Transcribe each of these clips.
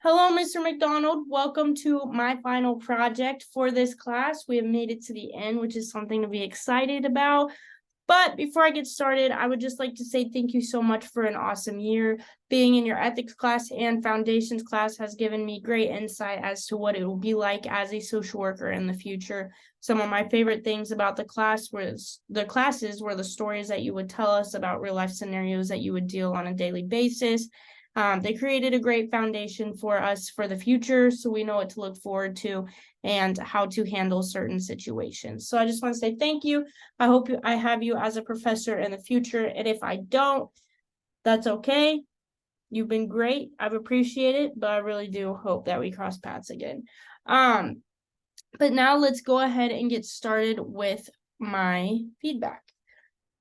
Hello, Mr. McDonald. Welcome to my final project for this class. We have made it to the end, which is something to be excited about. But before I get started, I would just like to say thank you so much for an awesome year. Being in your ethics class and foundations class has given me great insight as to what it will be like as a social worker in the future. Some of my favorite things about the classes were the stories that you would tell us about real life scenarios that you would deal on a daily basis. They created a great foundation for us for the future, so we know what to look forward to and how to handle certain situations. So I just want to say thank you. I hope I have you as a professor in the future, and if I don't, that's okay. You've been great. I've appreciated it, but I really do hope that we cross paths again. But now let's go ahead and get started with my feedback.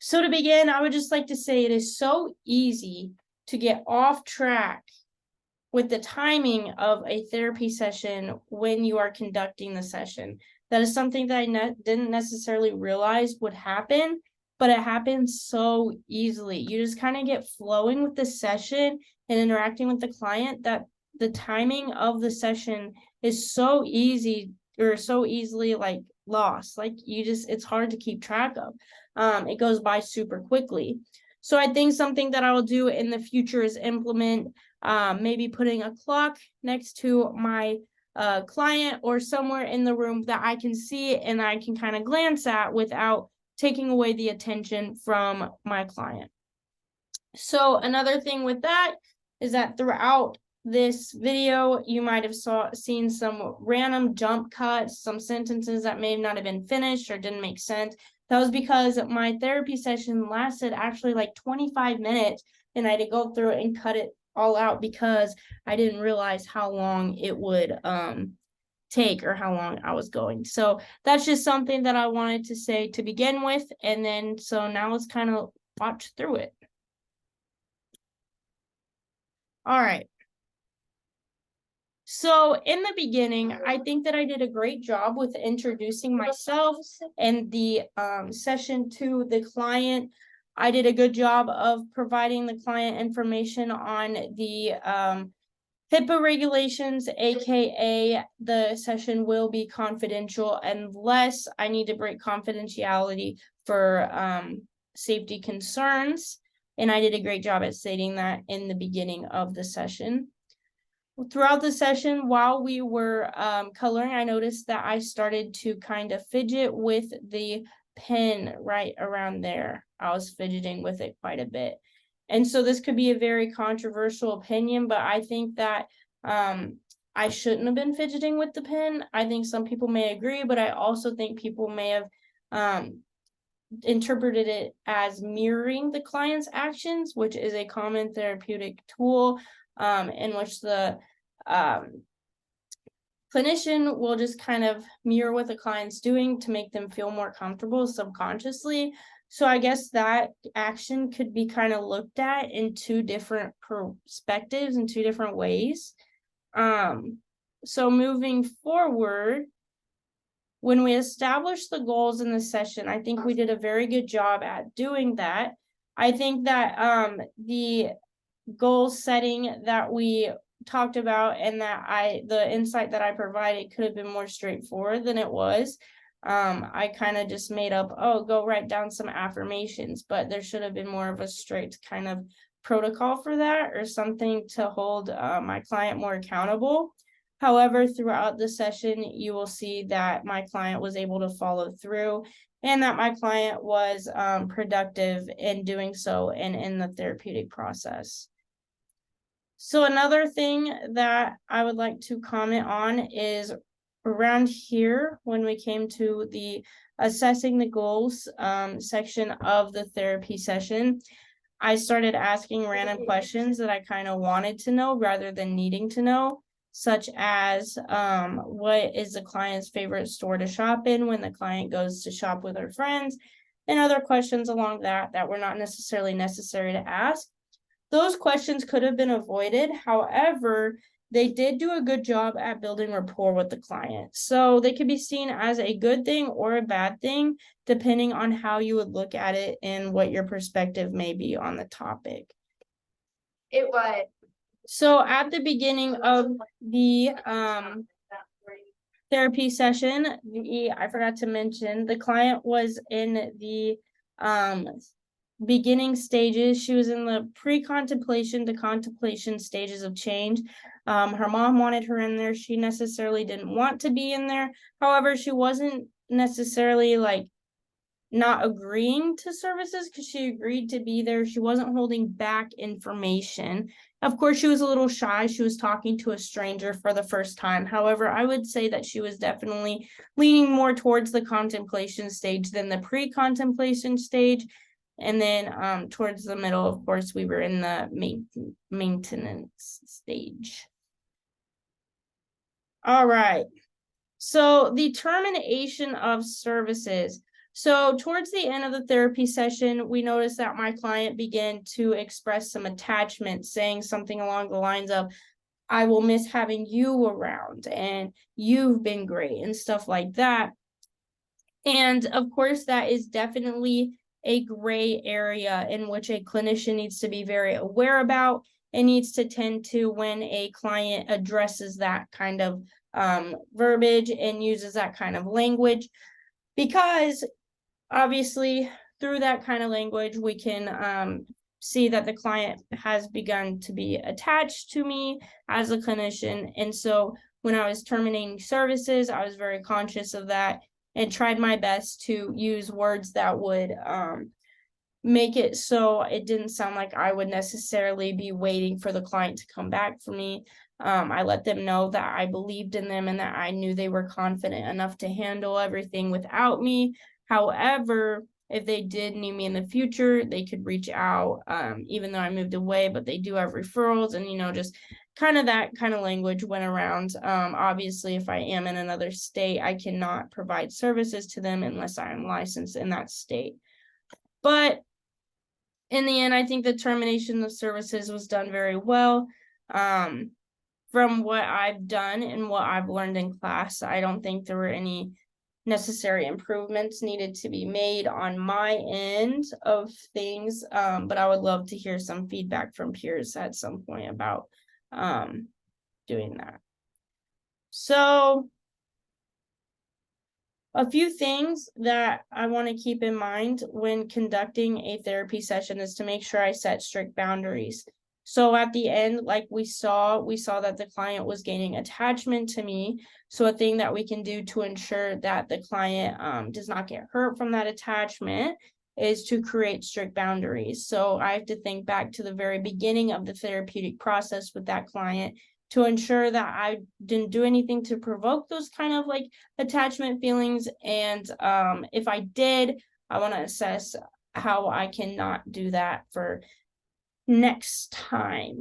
So to begin, I would just like to say it is so easy to get off track with the timing of a therapy session when you are conducting the session. That is something that I didn't necessarily realize would happen, but it happens so easily. You just kind of get flowing with the session and interacting with the client that the timing of the session is so easy or so easily like lost. Like it's hard to keep track of. It goes by super quickly. So I think something that I will do in the future is implement maybe putting a clock next to my client or somewhere in the room that I can see and I can kind of glance at without taking away the attention from my client. So another thing with that is that throughout this video, you might have seen some random jump cuts, some sentences that may not have been finished or didn't make sense. That was because my therapy session lasted actually like 25 minutes and I had to go through it and cut it all out because I didn't realize how long it would take or how long I was going. So that's just something that I wanted to say to begin with. And then, so now let's kind of watch through it. All right. So in the beginning, I think that I did a great job with introducing myself and the session to the client. I did a good job of providing the client information on the HIPAA regulations, aka the session will be confidential unless I need to break confidentiality for safety concerns. And I did a great job at stating that in the beginning of the session. Throughout the session, while we were coloring, I noticed that I started to kind of fidget with the pen right around there. I was fidgeting with it quite a bit. And so this could be a very controversial opinion, but I think that I shouldn't have been fidgeting with the pen. I think some people may agree, but I also think people may have interpreted it as mirroring the client's actions, which is a common therapeutic tool in which the clinician will just kind of mirror what the client's doing to make them feel more comfortable subconsciously. So I guess that action could be kind of looked at in two different perspectives in two different ways. So moving forward, when we established the goals in the session, I think we did a very good job at doing that. I think that the goal setting that we talked about and that the insight that I provided could have been more straightforward than it was. I kind of just made up, go write down some affirmations, but there should have been more of a straight kind of protocol for that or something to hold my client more accountable. However, throughout the session, you will see that my client was able to follow through and that my client was productive in doing so and in the therapeutic process. So another thing that I would like to comment on is around here when we came to the assessing the goals section of the therapy session, I started asking random questions that I kind of wanted to know rather than needing to know, such as what is the client's favorite store to shop in when the client goes to shop with her friends, and other questions along that were not necessarily necessary to ask. Those questions could have been avoided. However, they did do a good job at building rapport with the client. So they could be seen as a good thing or a bad thing, depending on how you would look at it and what your perspective may be on the topic. It was. So at the beginning of the therapy session, I forgot to mention the client was in the beginning stages. She was in the pre-contemplation to contemplation stages of change. Her mom wanted her in there. She necessarily didn't want to be in there. However, she wasn't necessarily like not agreeing to services because she agreed to be there. She wasn't holding back information. Of course, she was a little shy. She was talking to a stranger for the first time. However, I would say that she was definitely leaning more towards the contemplation stage than the pre-contemplation stage. And then towards the middle, of course, we were in the maintenance stage. All right. So the termination of services. So towards the end of the therapy session, we noticed that my client began to express some attachment, saying something along the lines of, I will miss having you around and you've been great and stuff like that. And of course, that is definitely a gray area in which a clinician needs to be very aware about and needs to tend to when a client addresses that kind of verbiage and uses that kind of language, because obviously through that kind of language we can see that the client has begun to be attached to me as a clinician. And so when I was terminating services, I was very conscious of that and tried my best to use words that would make it so it didn't sound like I would necessarily be waiting for the client to come back for me. I let them know that I believed in them and that I knew they were confident enough to handle everything without me. However, if they did need me in the future, they could reach out, even though I moved away, but they do have referrals, and, just kind of that kind of language went around. Obviously, if I am in another state, I cannot provide services to them unless I am licensed in that state. But in the end, I think the termination of services was done very well. From what I've done and what I've learned in class, I don't think there were any necessary improvements needed to be made on my end of things. But I would love to hear some feedback from peers at some point about doing that. So a few things that I want to keep in mind when conducting a therapy session is to make sure I set strict boundaries. So at the end, like we saw that the client was gaining attachment to me. So a thing that we can do to ensure that the client does not get hurt from that attachment is to create strict boundaries. So I have to think back to the very beginning of the therapeutic process with that client to ensure that I didn't do anything to provoke those kind of like attachment feelings. And if I did, I want to assess how I can not do that for next time.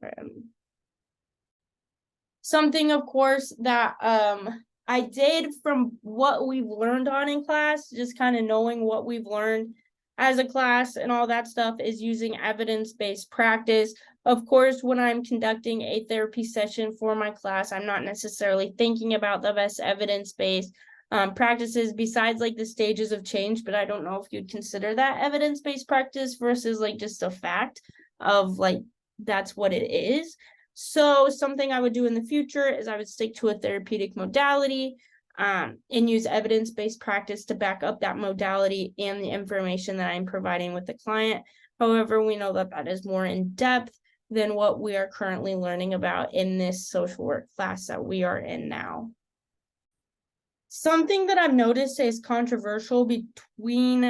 Sorry. Something, of course, that I did from what we've learned on in class, just kind of knowing what we've learned as a class and all that stuff, is using evidence-based practice. Of course, when I'm conducting a therapy session for my class, I'm not necessarily thinking about the best evidence-based practices besides like the stages of change, but I don't know if you'd consider that evidence-based practice versus like just a fact of like that's what it is. So something I would do in the future is I would stick to a therapeutic modality and use evidence-based practice to back up that modality and the information that I'm providing with the client. However, we know that that is more in depth than what we are currently learning about in this social work class that we are in now. Something that I've noticed is controversial between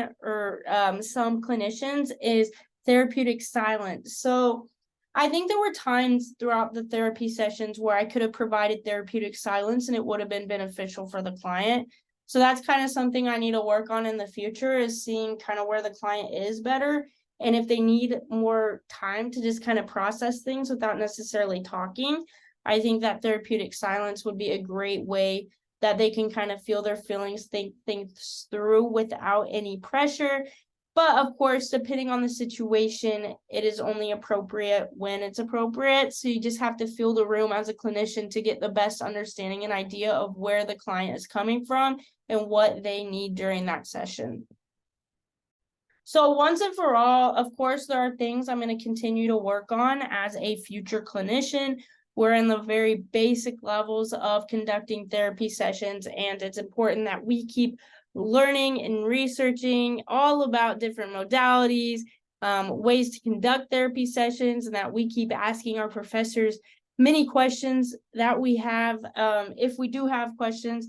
some clinicians is therapeutic silence. So I think there were times throughout the therapy sessions where I could have provided therapeutic silence and it would have been beneficial for the client. So that's kind of something I need to work on in the future, is seeing kind of where the client is better. And if they need more time to just kind of process things without necessarily talking, I think that therapeutic silence would be a great way that they can kind of feel their feelings, think things through without any pressure. But of course, depending on the situation, it is only appropriate when it's appropriate. So you just have to feel the room as a clinician to get the best understanding and idea of where the client is coming from and what they need during that session. So once and for all, of course, there are things I'm going to continue to work on as a future clinician. We're in the very basic levels of conducting therapy sessions, and it's important that we keep learning and researching all about different modalities, ways to conduct therapy sessions, and that we keep asking our professors many questions that we have, if we do have questions,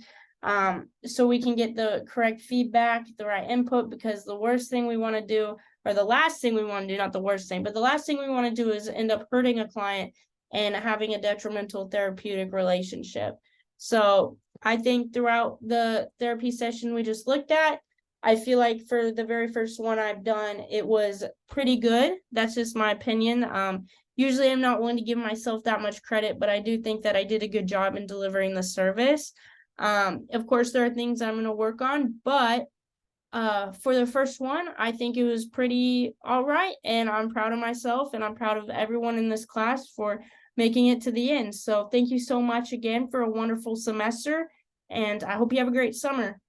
so we can get the correct feedback, the right input, because the worst thing we want to do, or the last thing we want to do, not the worst thing, but the last thing we want to do is end up hurting a client and having a detrimental therapeutic relationship. So I think throughout the therapy session we just looked at, I feel like for the very first one I've done, it was pretty good. That's just my opinion. Usually I'm not willing to give myself that much credit, but I do think that I did a good job in delivering the service. Of course, there are things I'm going to work on, but for the first one, I think it was pretty all right, and I'm proud of myself, and I'm proud of everyone in this class for making it to the end. So thank you so much again for a wonderful semester, and I hope you have a great summer.